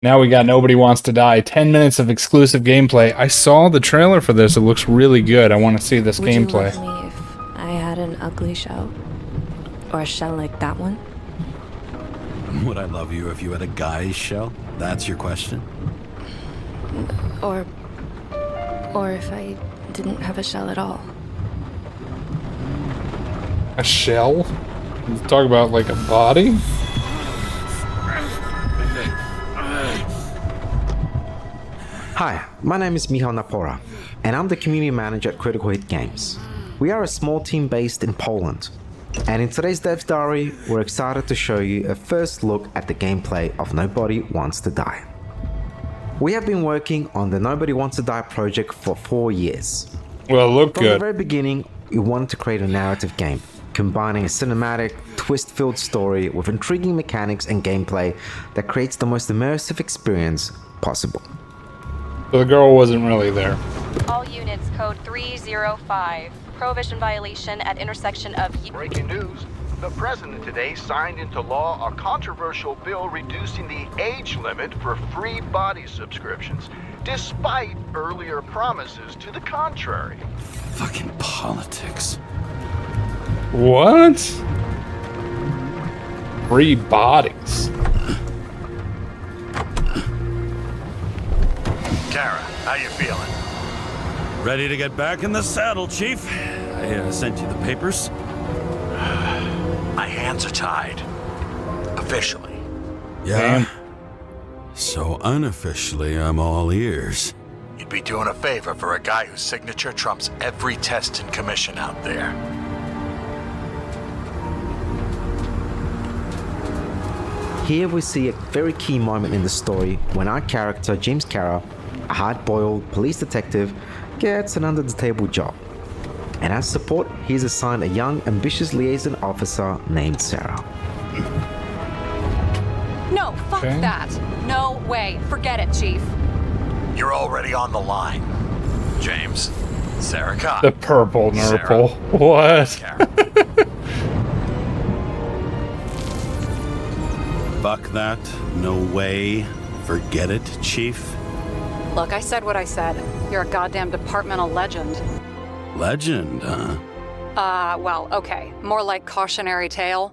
Now we got Nobody Wants to Die. 10 minutes of exclusive gameplay. I saw the trailer for this. It looks really good. I want to see this gameplay. Would you love me if I had an ugly shell? Or a shell like that one? Would I love you if you had a guy's shell? That's your question? Or if I didn't have a shell at all. A shell? Talk about like a body? Hi, my name is Michal Napora, and I'm the community manager at Critical Hit Games. We are a small team based in Poland, and in today's Dev's Diary, we're excited to show you a first look at the gameplay of Nobody Wants to Die. We have been working on the Nobody Wants to Die project for 4 years. Well, look From the good. very beginning, we wanted to create a narrative game, combining a cinematic, twist-filled story with intriguing mechanics and gameplay that creates the most immersive experience possible. So the girl wasn't really there. All units, code 305. Prohibition violation at intersection of... Breaking news. The president today signed into law a controversial bill reducing the age limit for free body subscriptions, despite earlier promises to the contrary. Fucking politics. What? Free bodies. Kara, how you feeling? Ready to get back in the saddle, Chief? I sent you the papers. My hands are tied. Officially. Yeah. So unofficially, I'm all ears. You'd be doing a favor for a guy whose signature trumps every test and commission out there. Here we see a very key moment in the story when our character, James Kara, a hard-boiled police detective, gets an under-the-table job. And as support, he's assigned a young, ambitious liaison officer named Sarah. No, fuck Okay. that. No way. Forget it, Chief. You're already on the line. James, Sarah Cott. The purple Sarah. nurple. What? Kara. Fuck that. No way. Forget it, Chief. Look, I said what I said. You're a goddamn departmental legend. Legend, huh? Well, okay. More like cautionary tale.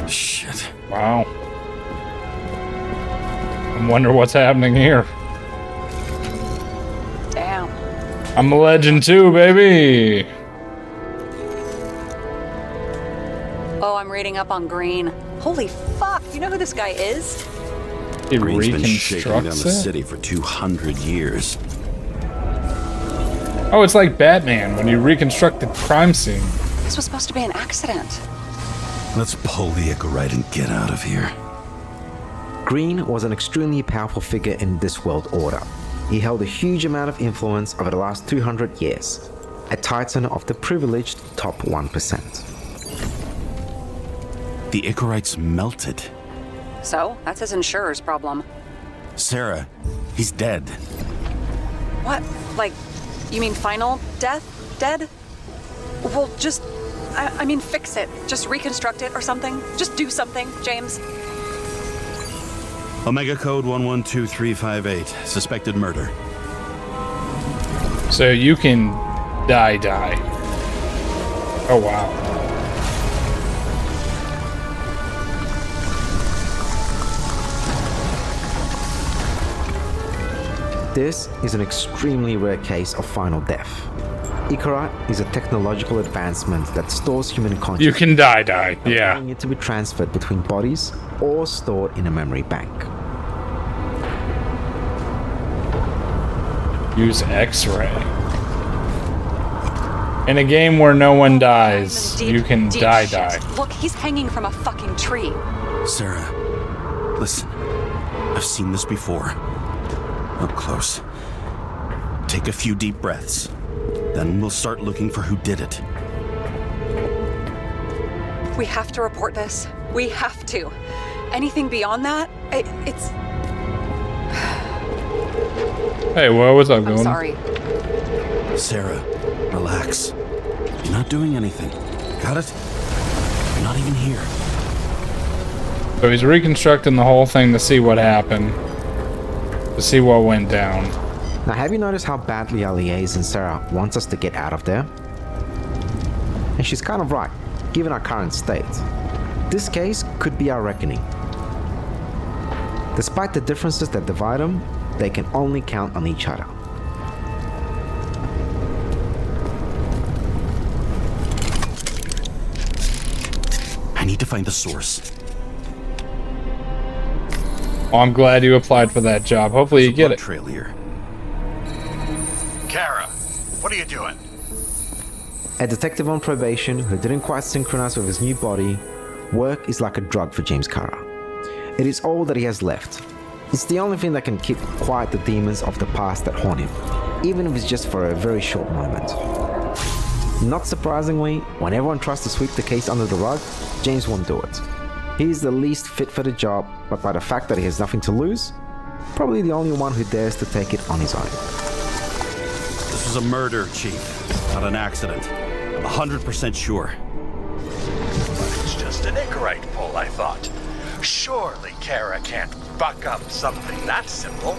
Shit. Wow. I wonder what's happening here. Damn. I'm a legend too, baby. Oh, I'm reading up on Green. Holy fuck, you know who this guy is? He Green's been shaking down reconstructs the it. city for 200 years. Oh, it's like Batman when he reconstructed crime scene. This was supposed to be an accident. Let's pull the Icarite and get out of here. Green was an extremely powerful figure in this world order. He held a huge amount of influence over the last 200 years, a titan of the privileged top 1%. The Icarite's melted. So, that's his insurer's problem. Sarah, he's dead. What? Like, you mean final death? Dead? Well, just... I mean, fix it. Just reconstruct it or something. Just do something, James. Omega code 112358. Suspected murder. So you can die. Oh, wow. This is an extremely rare case of final death. Icarite is a technological advancement that stores human consciousness. You can die. Yeah. Allowing it to be transferred between bodies or stored in a memory bank. Use X-ray. In a game where no one dies, Deep, you can deep die. shit. Look, he's hanging from a fucking tree. Sarah, listen. I've seen this before. Up close. Take a few deep breaths. Then we'll start looking for who did it. We have to report this. We have to. Anything beyond that, it's... Hey, what's up, I'm going? sorry. Sarah, relax. You're not doing anything. Got it? You're not even here. So he's reconstructing the whole thing to see what happened. To see what went down. Now, have you noticed how badly our liaison Sarah wants us to get out of there? And she's kind of right, given our current state. This case could be our reckoning. Despite the differences that divide them, they can only count on each other. I need to find the source. Oh, I'm glad you applied for that job. Hopefully you get it. Trail here. Kara, what are you doing? A detective on probation who didn't quite synchronize with his new body, work is like a drug for James Kara. It is all that he has left. It's the only thing that can keep quiet the demons of the past that haunt him, even if it's just for a very short moment. Not surprisingly, when everyone tries to sweep the case under the rug, James won't do it. He is the least fit for the job, but by the fact that he has nothing to lose, probably the only one who dares to take it on his own. This was a murder, Chief, not an accident. I'm 100% sure. It's just an Icarite pull, I thought. Surely Kara can't buck up something that simple.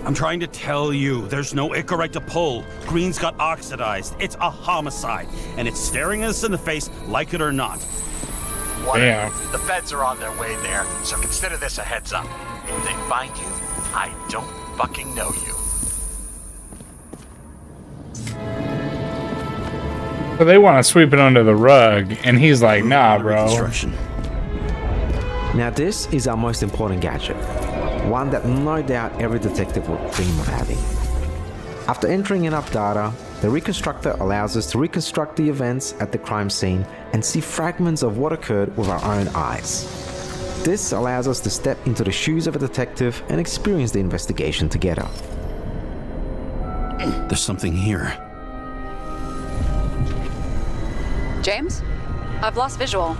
I'm trying to tell you, there's no Icarite to pull. Green's got oxidized. It's a homicide, and it's staring us in the face, like it or not. Whatever. Yeah. The feds are on their way there, so consider this a heads up. If they find you, I don't fucking know you. So they want to sweep it under the rug, and he's like, nah, bro. Reconstruction. Now this is our most important gadget, one that no doubt every detective would dream of having. After entering enough data, the reconstructor allows us to reconstruct the events at the crime scene and see fragments of what occurred with our own eyes. This allows us to step into the shoes of a detective and experience the investigation together. There's something here. James? I've lost visual.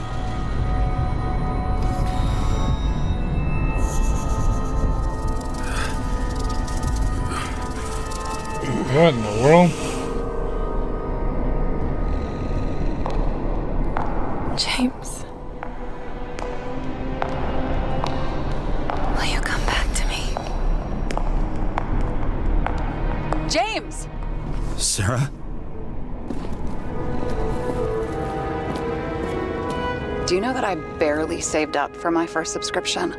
What in the world? James. Will you come back to me? James! Sarah? Do you know that I barely saved up for my first subscription?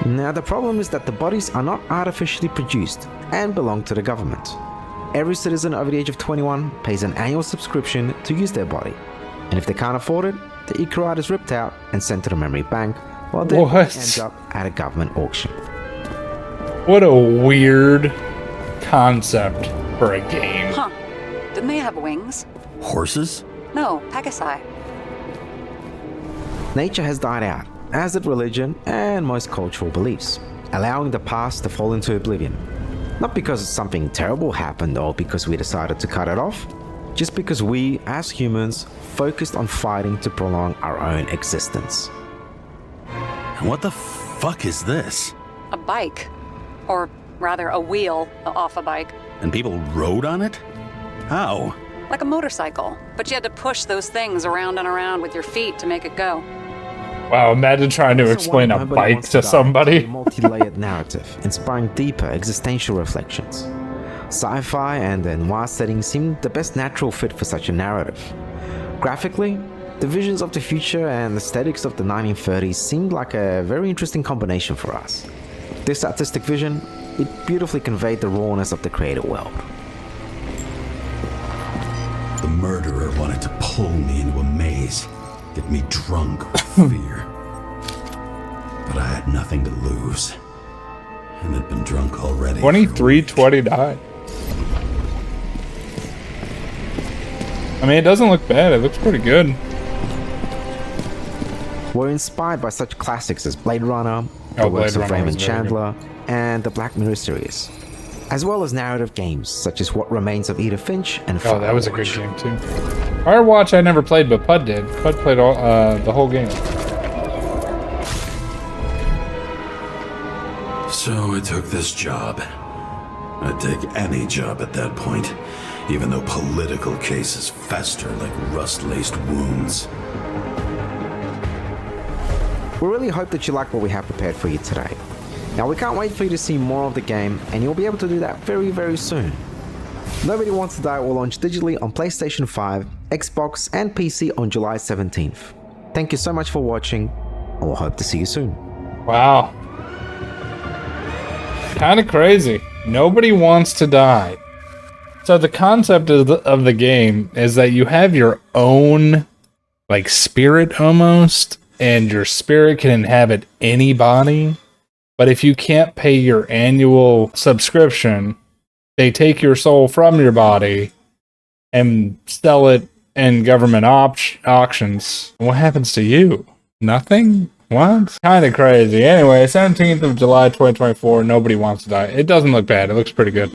Now the problem is that the bodies are not artificially produced and belong to the government. Every citizen over the age of 21 pays an annual subscription to use their body, and if they can't afford it, the Icarite is ripped out and sent to the memory bank, while their body What? ends up at a government auction. What a weird concept for a game. Huh. Didn't they have wings? Horses? No, Pegasi. Nature has died out, as did religion and most cultural beliefs, allowing the past to fall into oblivion. Not because something terrible happened or because we decided to cut it off, just because we, as humans, focused on fighting to prolong our own existence. And what the fuck is this? A bike. Or rather, a wheel off a bike. And people rode on it? How? Like a motorcycle. But you had to push those things around and around with your feet to make it go. Wow, imagine trying to This is explain why a nobody bike wants to die. somebody. It's a multi-layered narrative, inspiring deeper existential reflections. Sci-fi and the noir setting seemed the best natural fit for such a narrative. Graphically, the visions of the future and aesthetics of the 1930s seemed like a very interesting combination for us. This artistic vision, it beautifully conveyed the rawness of the created world. The murderer wanted to pull me into a maze, get me drunk with fear. But I had nothing to lose, and had been drunk already. 2329. I mean, it doesn't look bad. It looks pretty good. We're inspired by such classics as Blade Runner, the Oh, works Blade of Runner Raymond was very good. Chandler, and the Black Mirror series, as well as narrative games such as What Remains of Edith Finch and Oh, that was a good Firewatch. game too. Firewatch I never played, but Pud did. Pud played all the whole game. So I took this job. I'd take any job at that point, even though political cases fester like rust-laced wounds. We really hope that you like what we have prepared for you today. Now we can't wait for you to see more of the game, and you'll be able to do that very, very soon. Nobody Wants to Die will launch digitally on PlayStation 5, Xbox, and PC on July 17th. Thank you so much for watching, and we'll hope to see you soon. Wow. Kind of crazy. Nobody Wants to Die. So the concept of the game is that you have your own, like, spirit almost, and your spirit can inhabit any body. But if you can't pay your annual subscription, they take your soul from your body and sell it in government auctions. What happens to you? Nothing? What? Kind of crazy. Anyway, 17th of July 2024, Nobody Wants to Die. It doesn't look bad. It looks pretty good.